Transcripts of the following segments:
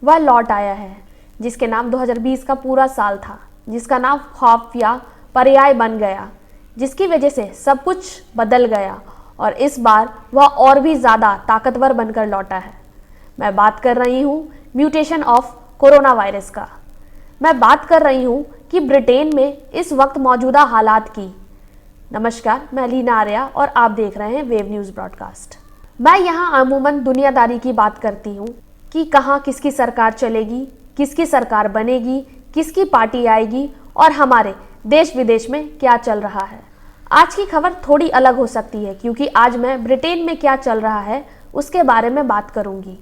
वह लौट आया है जिसके नाम 2020 का पूरा साल था, जिसका नाम खौफ या पर्याय बन गया, जिसकी वजह से सब कुछ बदल गया और इस बार वह और भी ज़्यादा ताकतवर बनकर लौटा है। मैं बात कर रही हूँ म्यूटेशन ऑफ कोरोना वायरस का। मैं बात कर रही हूँ कि ब्रिटेन में इस वक्त मौजूदा हालात की। नमस्कार, मैं लीना आर्या और आप देख रहे हैं वेव न्यूज़ ब्रॉडकास्ट। मैं यहाँ अमूमन दुनियादारी की बात करती हूँ कि कहाँ किसकी सरकार चलेगी, किसकी सरकार बनेगी, किसकी पार्टी आएगी और हमारे देश विदेश में क्या चल रहा है। आज की खबर थोड़ी अलग हो सकती है क्योंकि आज मैं ब्रिटेन में क्या चल रहा है उसके बारे में बात करूंगी।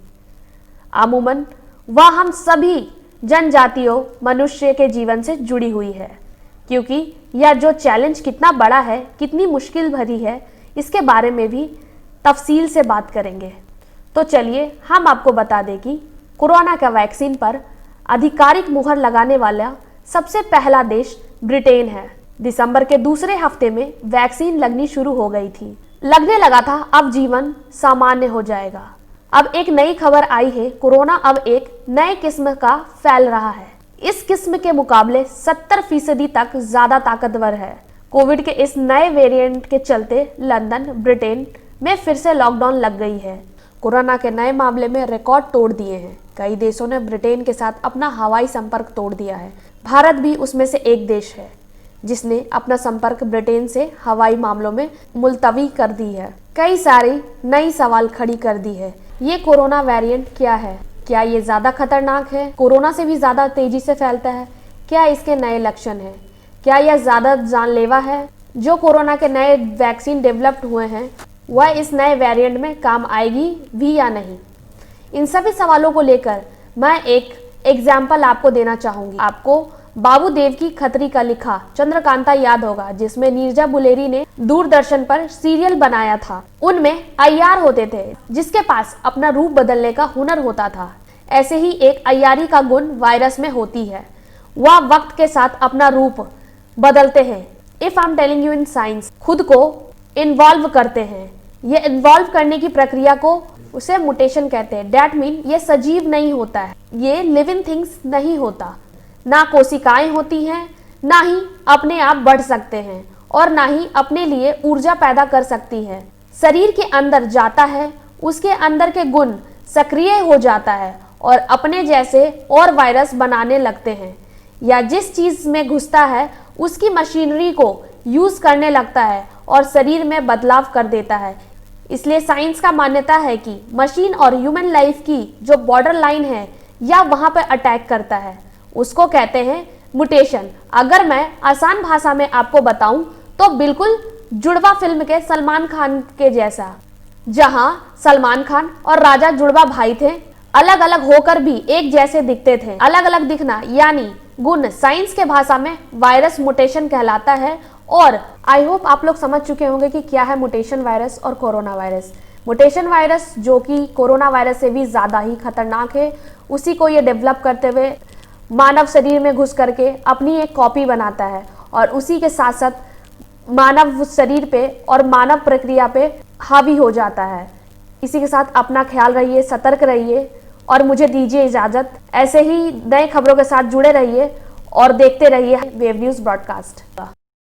अमूमन वह हम सभी जनजातियों मनुष्य के जीवन से जुड़ी हुई है क्योंकि यह जो चैलेंज कितना बड़ा है, कितनी मुश्किल भरी है, इसके बारे में भी तफसील से बात करेंगे। तो चलिए हम आपको बता दें कि कोरोना का वैक्सीन पर आधिकारिक मुहर लगाने वाला सबसे पहला देश ब्रिटेन है। दिसंबर के दूसरे हफ्ते में वैक्सीन लगनी शुरू हो गई थी। लगने लगा था अब जीवन सामान्य हो जाएगा। अब एक नई खबर आई है, कोरोना अब एक नए किस्म का फैल रहा है। इस किस्म के मुकाबले 70% तक ज्यादा ताकतवर है। कोविड के इस नए वेरिएंट के चलते लंदन, ब्रिटेन में फिर से लॉकडाउन लग गई है। कोरोना के नए मामले में रिकॉर्ड तोड़ दिए हैं। कई देशों ने ब्रिटेन के साथ अपना हवाई संपर्क तोड़ दिया है। भारत भी उसमें से एक देश है जिसने अपना संपर्क ब्रिटेन से हवाई मामलों में मुलतवी कर दी है। कई सारी नई सवाल खड़ी कर दी है। ये कोरोना वेरिएंट क्या है? क्या ये ज्यादा खतरनाक है? कोरोना से भी ज्यादा तेजी से फैलता है? क्या इसके नए लक्षण हैं? क्या यह ज्यादा जानलेवा है? जो कोरोना के नए वैक्सीन डेवलप्ड हुए हैं वह इस नए वेरिएंट में काम आएगी भी या नहीं? इन सभी सवालों को लेकर मैं एक एग्जाम्पल आपको देना चाहूंगी। आपको बाबू देवकी खत्री का लिखा चंद्रकांता याद होगा, जिसमें नीरजा बुलेरी ने दूरदर्शन पर सीरियल बनाया था। उनमें अय्यार होते थे जिसके पास अपना रूप बदलने का हुनर होता था। ऐसे ही एक अय्यारी का गुण वायरस में होती है। वह वक्त के साथ अपना रूप बदलते हैं। If I am telling you in science, खुद को इन्वॉल्व करते हैं। ये इन्वॉल्व करने की प्रक्रिया को उसे म्यूटेशन कहते हैं। डैट मीन ये सजीव नहीं होता है, ये लिविंग थिंग्स नहीं होता। ना कोशिकाएं होती हैं, ना ही अपने आप बढ़ सकते हैं और ना ही अपने लिए ऊर्जा पैदा कर सकती है। शरीर के अंदर जाता है, उसके अंदर के गुण सक्रिय हो जाता है और अपने जैसे और वायरस बनाने लगते हैं, या जिस चीज में घुसता है उसकी मशीनरी को यूज करने लगता है और शरीर में बदलाव कर देता है। इसलिए साइंस का मान्यता है कि मशीन और ह्यूमन लाइफ की जो बॉर्डर लाइन है या वहां पर अटैक करता है, उसको कहते हैं म्यूटेशन। अगर मैं आसान भाषा में आपको बताऊं तो बिल्कुल जुड़वा फिल्म के सलमान खान के जैसा, जहां सलमान खान और राजा जुड़वा भाई थे, अलग अलग होकर भी एक जैसे दिखते थे। अलग अलग दिखना यानी गुण साइंस के भाषा में वायरस म्यूटेशन कहलाता है। और आई होप आप लोग समझ चुके होंगे कि क्या है म्यूटेशन वायरस और कोरोना वायरस। म्यूटेशन वायरस जो कि कोरोना वायरस से भी ज्यादा ही खतरनाक है, उसी को ये डेवलप करते हुए मानव शरीर में घुस करके अपनी एक कॉपी बनाता है और उसी के साथ साथ मानव शरीर पे और मानव प्रक्रिया पे हावी हो जाता है। इसी के साथ अपना ख्याल रहिए, सतर्क रहिए और मुझे दीजिए इजाजत। ऐसे ही नए खबरों के साथ जुड़े रहिए और देखते रहिए वेव न्यूज़ ब्रॉडकास्ट।